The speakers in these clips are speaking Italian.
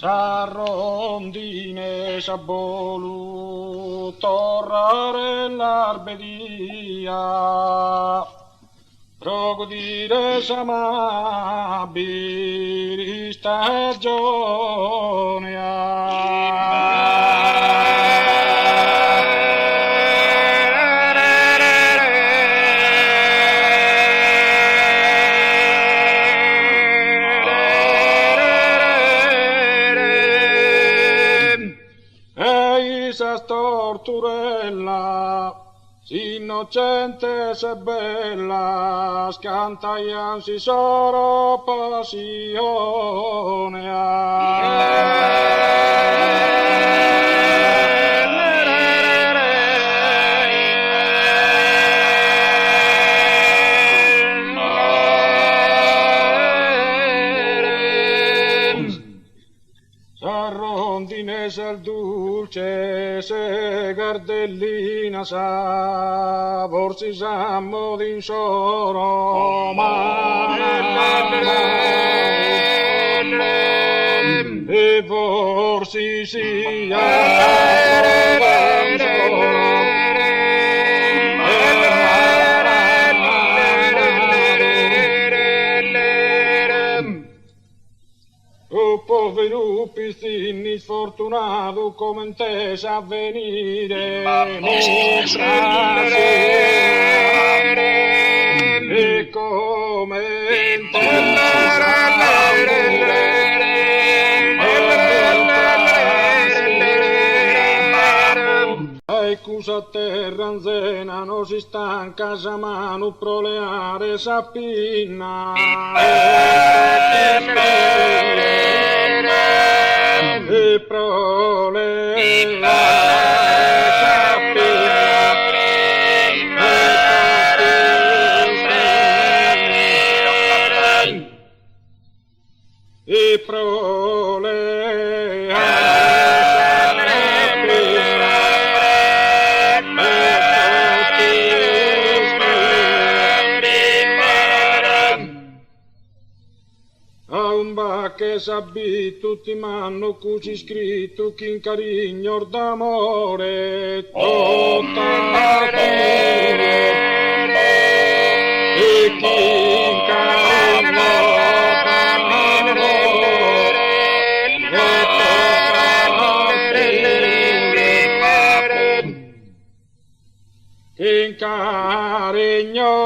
Sa rondine sa bolu torrare l'arbedia, rogo dire sama biri stagione. Sa torturella, si innocente se bella, scantaian si soro rondine il dulce se gardellina sa forsi sammo d'insoro e forsi povero pizzini sfortunato come in te sa venire e come in te e cusa terra anzena non si stanca sa mano proleare sa pinna e proleare sa pinna e proleare che sabbi tutti m'hanno cuci scritto chi in carignor d'amore tutta l'amore e chi in carignor d'amore chi in carignor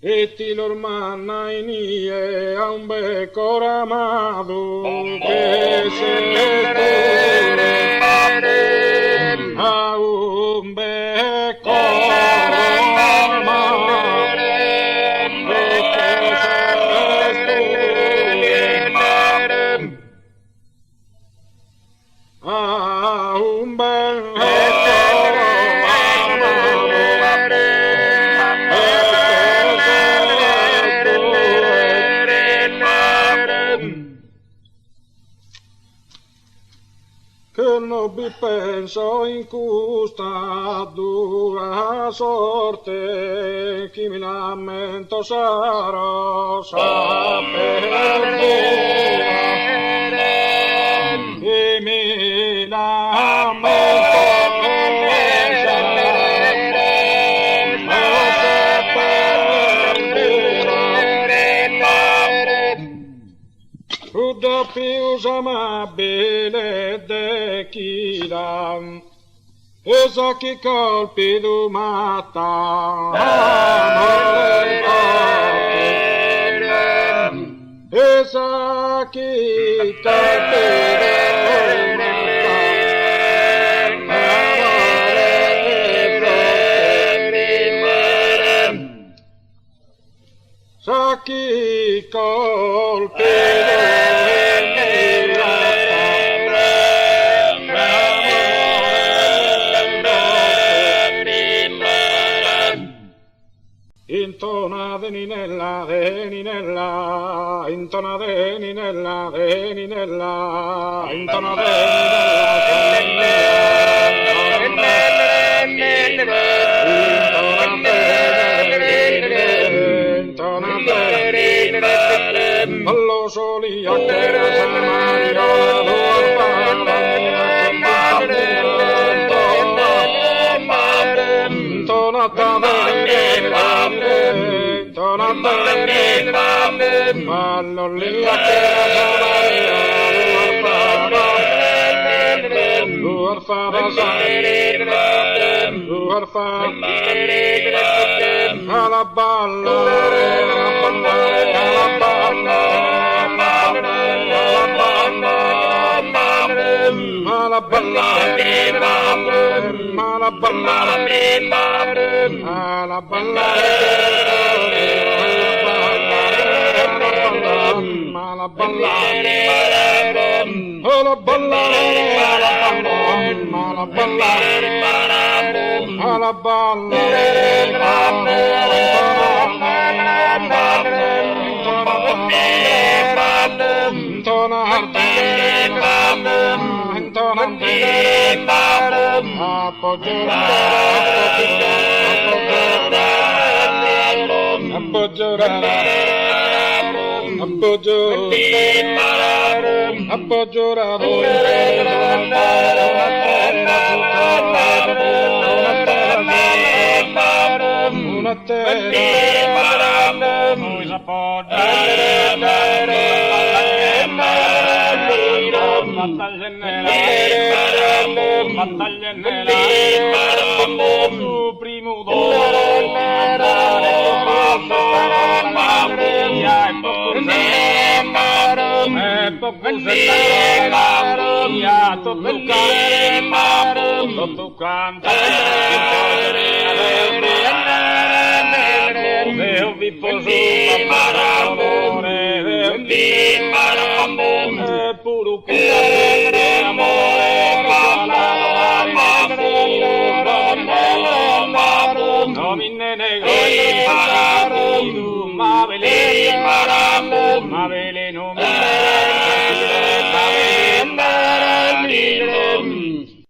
e ti l'ormanna in ie a un becco ramato che se ne a un becco ramato a un becco che non vi penso in questa dura sorte, chi mi lamento sarò sapere e mi lamento più amabile de chi la e sa chi colpi d'umata e sa chi colpi d'umata sa chi colpi intona deninella, deninella, intona deninella, deninella, intona deninella, deninella. solía que era Samaria, Mabele no